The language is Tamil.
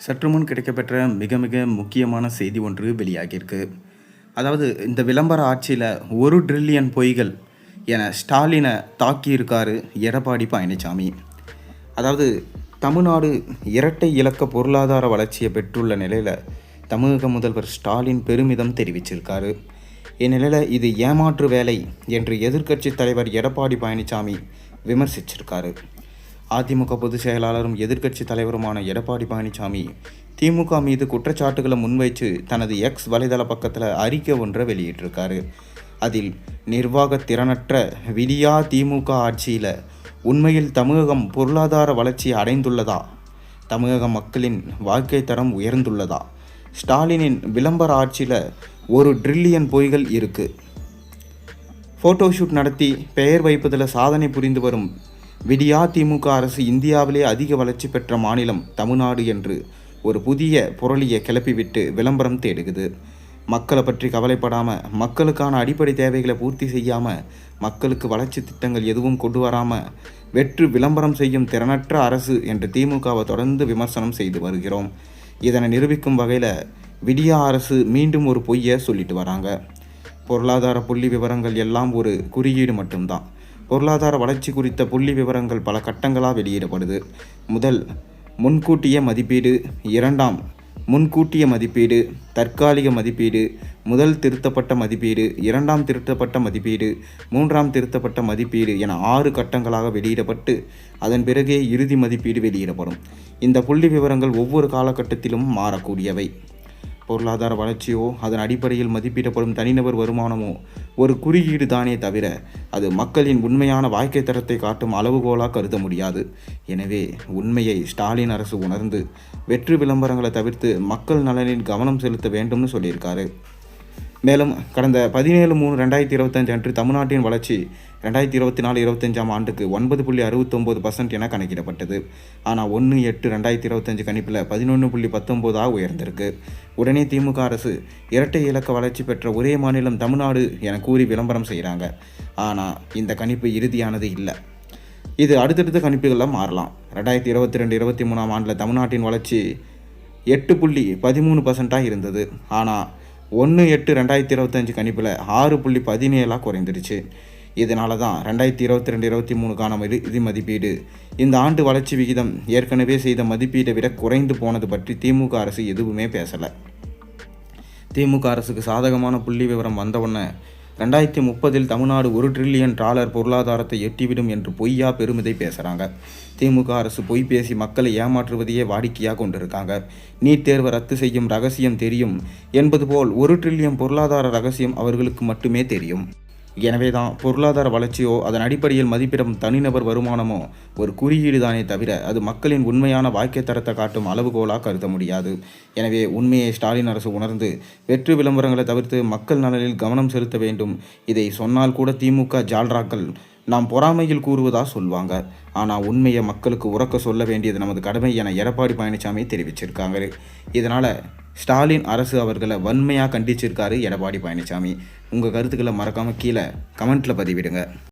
சற்று முன் கிடைக்கப்பெற்ற மிக மிக முக்கியமான செய்தி ஒன்று வெளியாகியிருக்கு. அதாவது இந்த விளம்பர ஆட்சியில் 1 டிரில்லியன் பொய்கள் என ஸ்டாலினை தாக்கியிருக்காரு எடப்பாடி பழனிசாமி. அதாவது தமிழ்நாடு இரட்டை இலக்க பொருளாதார வளர்ச்சியை பெற்றுள்ள நிலையில் தமிழக முதல்வர் ஸ்டாலின் பெருமிதம் தெரிவிச்சிருக்காரு. இந்நிலையில் இது ஏமாற்று வேலை என்று எதிர்க்கட்சி தலைவர் எடப்பாடி பழனிசாமி விமர்சிச்சிருக்காரு. அதிமுக பொதுச் செயலாளரும் எதிர்க்கட்சி தலைவருமான எடப்பாடி பழனிசாமி திமுக மீது குற்றச்சாட்டுகளை முன்வைத்து தனது எக்ஸ் வலைதள பக்கத்தில் அறிக்கை ஒன்றை வெளியிட்டிருக்காரு. அதில் நிர்வாக திறனற்ற விடியா திமுக ஆட்சியில் உண்மையில் தமிழகம் பொருளாதார வளர்ச்சி அடைந்துள்ளதா, தமிழக மக்களின் வாழ்க்கை தரம் உயர்ந்துள்ளதா, ஸ்டாலினின் விளம்பர ஆட்சியில் 1 டிரில்லியன் பொய்கள் இருக்குது, ஃபோட்டோஷூட் நடத்தி பெயர் வைப்பதில் சாதனை புரிந்து வரும் விடியா திமுக அரசு இந்தியாவிலே அதிக வளர்ச்சி பெற்ற மாநிலம் தமிழ்நாடு என்று ஒரு புதிய புரளியை கிளப்பிவிட்டு விளம்பரம் தேடுகுது. மக்களை பற்றி கவலைப்படாமல், மக்களுக்கான அடிப்படை தேவைகளை பூர்த்தி செய்யாமல், மக்களுக்கு வளர்ச்சி திட்டங்கள் எதுவும் கொண்டு வராமல் வெற்று விளம்பரம் செய்யும் திறனற்ற அரசு என்று திமுகவை தொடர்ந்து விமர்சனம் செய்து வருகிறோம். இதனை நிரூபிக்கும் வகையில் விடியா அரசு மீண்டும் ஒரு பொய்யை சொல்லிட்டு வராங்க. பொருளாதார புள்ளி விவரங்கள் எல்லாம் ஒரு குறியீடு மட்டும்தான். பொருளாதார வளர்ச்சி குறித்த புள்ளி விவரங்கள் பல கட்டங்களாக வெளியிடப்படுது. முதல் முன்கூட்டிய மதிப்பீடு, இரண்டாம் முன்கூட்டிய மதிப்பீடு, தற்காலிக மதிப்பீடு, முதல் திருத்தப்பட்ட மதிப்பீடு, இரண்டாம் திருத்தப்பட்ட மதிப்பீடு, மூன்றாம் திருத்தப்பட்ட மதிப்பீடு என 6 கட்டங்களாக வெளியிடப்பட்டு அதன் பிறகே இறுதி மதிப்பீடு வெளியிடப்படும். இந்த புள்ளி விவரங்கள் ஒவ்வொரு காலகட்டத்திலும் மாறக்கூடியவை. பொருளாதார வளர்ச்சியோ அதன் அடிப்படையில் மதிப்பிடப்படும் தனிநபர் வருமானமோ ஒரு குறியீடு தானே தவிர அது மக்களின் உண்மையான வாழ்க்கை தரத்தை காட்டும் அளவுகோலாக கருத முடியாது. எனவே உண்மையை ஸ்டாலின் அரசு உணர்ந்து வெற்று விளம்பரங்களை தவிர்த்து மக்கள் நலனில் கவனம் செலுத்த வேண்டும்னு சொல்லியிருக்காரு. மேலும் கடந்த 17/3/2025 அன்று தமிழ்நாட்டின் வளர்ச்சி 2024-25 ஆண்டுக்கு 9.69% என கணக்கிடப்பட்டது. ஆனால் 1/8/2025 கணிப்பில் 11.19 உயர்ந்திருக்கு. உடனே திமுக அரசு இரட்டை இலக்க வளர்ச்சி பெற்ற ஒரே மாநிலம் தமிழ்நாடு என கூறி விளம்பரம் செய்கிறாங்க. ஆனால் இந்த கணிப்பு இறுதியானது இல்லை. இது அடுத்தடுத்த கணிப்புகளில் மாறலாம். 2022-23 ஆண்டில் தமிழ்நாட்டின் வளர்ச்சி 8.13% இருந்தது. ஆனால் 1/8/2025 கணிப்பில் 6.17 குறைந்துடுச்சு. இதனால தான் 2022-23க்கான இறுதி மதிப்பீடு இந்த ஆண்டு வளர்ச்சி விகிதம் ஏற்கனவே செய்த மதிப்பீட்டை விட குறைந்து போனது பற்றி திமுக அரசு எதுவுமே பேசலை. திமுக அரசுக்கு சாதகமான புள்ளி விவரம் வந்தவுடனே 2030 தமிழ்நாடு $1 டிரில்லியன் பொருளாதாரத்தை எட்டிவிடும் என்று பொய்யா பெருமிதை பேசுகிறாங்க. திமுக அரசு பொய் பேசி மக்களை ஏமாற்றுவதையே வாடிக்கையாக கொண்டிருக்காங்க. நீட் தேர்வை ரத்து செய்யும் ரகசியம் தெரியும் என்பது போல் 1 டிரில்லியன் பொருளாதார ரகசியம் அவர்களுக்கு மட்டுமே தெரியும். எனவே தான் பொருளாதார வளர்ச்சியோ அதன் அடிப்படையில் மதிப்பிடும் தனிநபர் வருமானமோ ஒரு குறியீடு தானே தவிர அது மக்களின் உண்மையான வாழ்க்கை தரத்தை காட்டும் அளவுகோலாக கருத முடியாது. எனவே உண்மையை ஸ்டாலின் அரசு உணர்ந்து வெற்று விளம்பரங்களை தவிர்த்து மக்கள் நலனில் கவனம் செலுத்த வேண்டும். இதை சொன்னால் கூட திமுக ஜால்ராக்கள் நாம் பொறாமையில் கூறுவதா சொல்வாங்க. ஆனால் உண்மையை மக்களுக்கு உறக்க சொல்ல வேண்டியது நமது கடமை என எடப்பாடி பழனிசாமி தெரிவிச்சிருக்காங்க. இதனால் ஸ்டாலின் அரசு அவர்களை வன்மையாக கண்டிச்சிருக்காரு எடப்பாடி பழனிசாமி. உங்கள் கருத்துக்களை மறக்காமல் கீழே கமெண்ட்டில் பதிவிடுங்க.